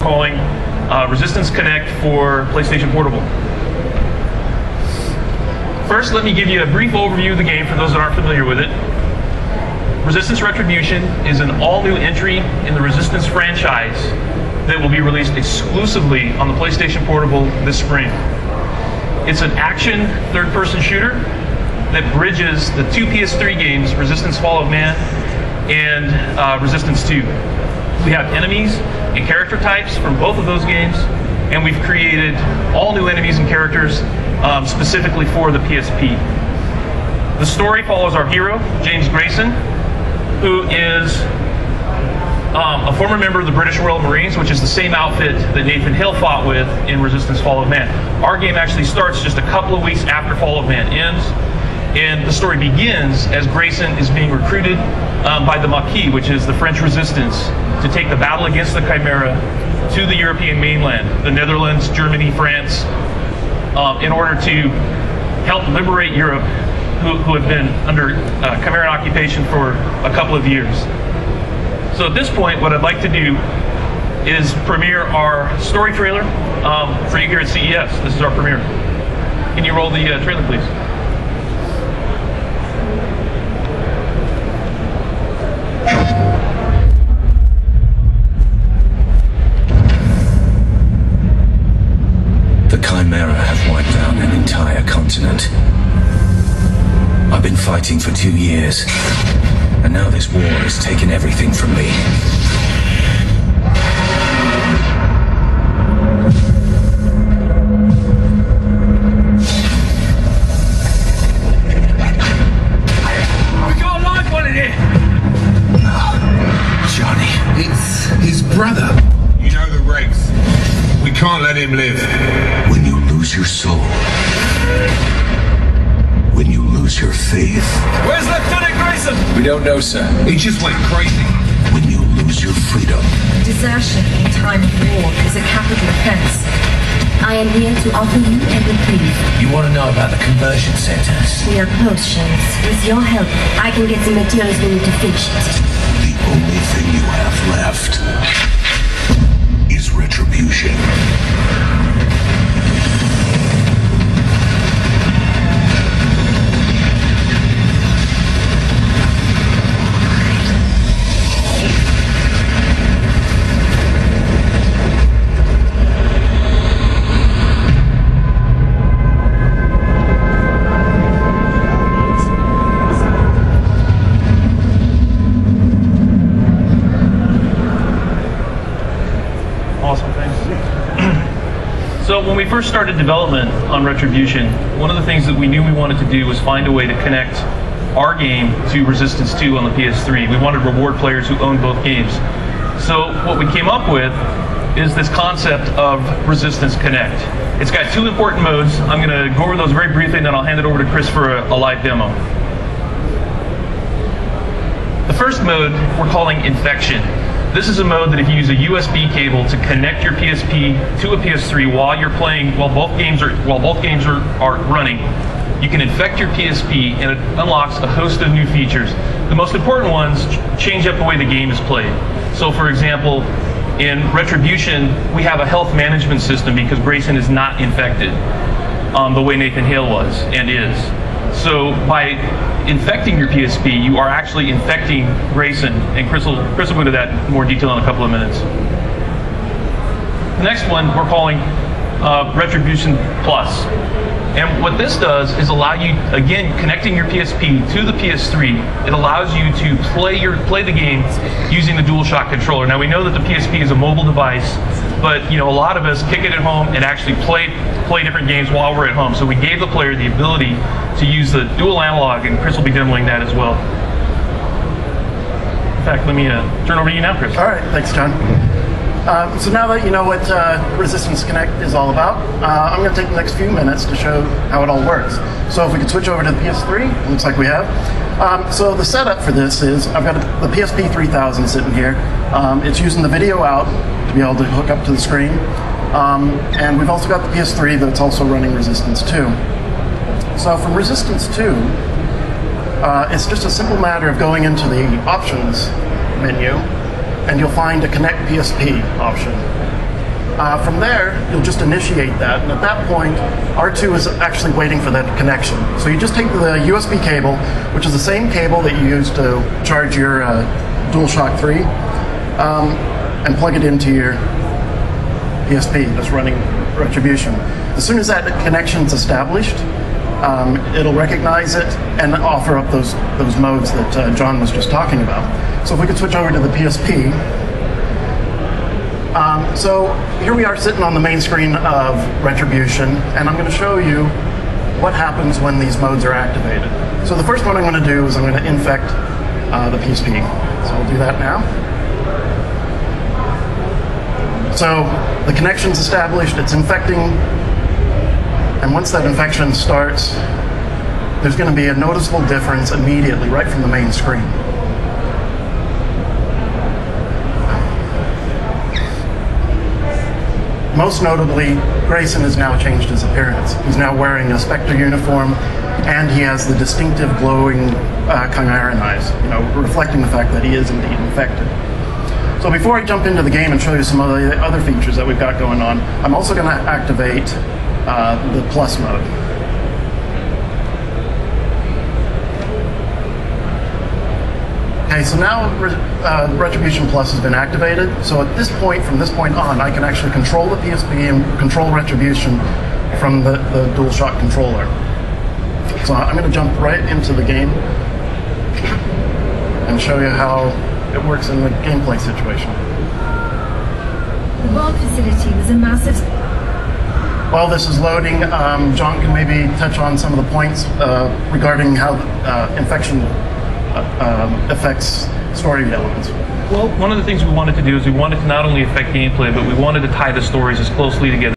calling Resistance Connect for PlayStation Portable. First, let me give you a brief overview of the game for those that aren't familiar with it. Resistance Retribution is an all-new entry in the Resistance franchise that will be released exclusively on the PlayStation Portable this spring. It's an action third-person shooter that bridges the two PS3 games, Resistance Fall of Man and Resistance 2. We have enemies and character types from both of those games, and we've created all new enemies and characters specifically for the PSP. The story follows our hero, James Grayson, who is a former member of the British Royal Marines, which is the same outfit that Nathan Hale fought with in Resistance Fall of Man. Our game actually starts just a couple of weeks after Fall of Man ends, and the story begins as Grayson is being recruited by the Maquis, which is the French resistance, to take the battle against the Chimera to the European mainland, the Netherlands, Germany, France, in order to help liberate Europe, who had been under Chimeran occupation for a couple of years. So at this point, what I'd like to do is premiere our story trailer for you here at CES. This is our premiere. Can you roll the trailer, please? The Chimera have wiped out an entire continent. I've been fighting for 2 years, and now this war has taken everything from me. We got a live one in here! Johnny. It's his brother. You know the race. We can't let him live. When you lose your soul, when you lose your faith. Where's Lieutenant Grayson? We don't know, sir. He just went crazy. When you lose your freedom. Desertion in time of war is a capital offense. I am here to offer you a reprieve. You want to know about the conversion centers? We are potions. With your help, I can get the materials we need to finish it. The only thing you have left is retribution. So when we first started development on Retribution, one of the things that we knew we wanted to do was find a way to connect our game to Resistance 2 on the PS3. We wanted to reward players who owned both games. So what we came up with is this concept of Resistance Connect. It's got two important modes. I'm going to go over those very briefly, and then I'll hand it over to Chris for a live demo. The first mode we're calling Infection. This is a mode that if you use a USB cable to connect your PSP to a PS3 while both games are running, you can infect your PSP and it unlocks a host of new features. The most important ones change up the way the game is played. So for example, in Retribution, we have a health management system because Grayson is not infected the way Nathan Hale was and is. So by infecting your PSP, you are actually infecting Grayson, and Chris will go into that in more detail in a couple of minutes. The next one we're calling Retribution Plus. And what this does is allow you, again, connecting your PSP to the PS3, it allows you to play the game using the DualShock controller. Now we know that the PSP is a mobile device, but a lot of us kick it at home and actually play different games while we're at home. So we gave the player the ability to use the dual analog, and Chris will be demoing that as well. In fact, let me turn over to you now, Chris. All right, thanks, John. So now that you know what Resistance Connect is all about, I'm going to take the next few minutes to show how it all works. So if we could switch over to the PS3, looks like we have. So the setup for this is I've got the PSP 3000 sitting here. It's using the video out to be able to hook up to the screen. And we've also got the PS3 that's also running Resistance 2. So from Resistance 2, it's just a simple matter of going into the options menu, and you'll find a Connect PSP option. From there, you'll just initiate that, and at that point, R2 is actually waiting for that connection. So you just take the USB cable, which is the same cable that you use to charge your DualShock 3, and plug it into your PSP that's running Retribution. As soon as that connection's established, it'll recognize it and offer up those modes that John was just talking about. So if we could switch over to the PSP. So here we are sitting on the main screen of Retribution, and I'm going to show you what happens when these modes are activated. So the first one I'm going to do is I'm going to infect the PSP. So we'll do that now. So the connection's established, it's infecting, and once that infection starts, there's going to be a noticeable difference immediately right from the main screen. Most notably, Grayson has now changed his appearance. He's now wearing a Spectre uniform, and he has the distinctive glowing Chimeran eyes, reflecting the fact that he is indeed infected. So before I jump into the game and show you some of the other features that we've got going on, I'm also going to activate the Plus mode. Okay, so now Retribution Plus has been activated. So at this point, from this point on, I can actually control the PSP and control Retribution from the DualShock controller. So I'm going to jump right into the game and show you how it works in the gameplay situation. The vault facility was a massive... While this is loading, John can maybe touch on some of the points regarding how infection affects story elements. Well, one of the things we wanted to do is we wanted to not only affect gameplay, but we wanted to tie the stories as closely together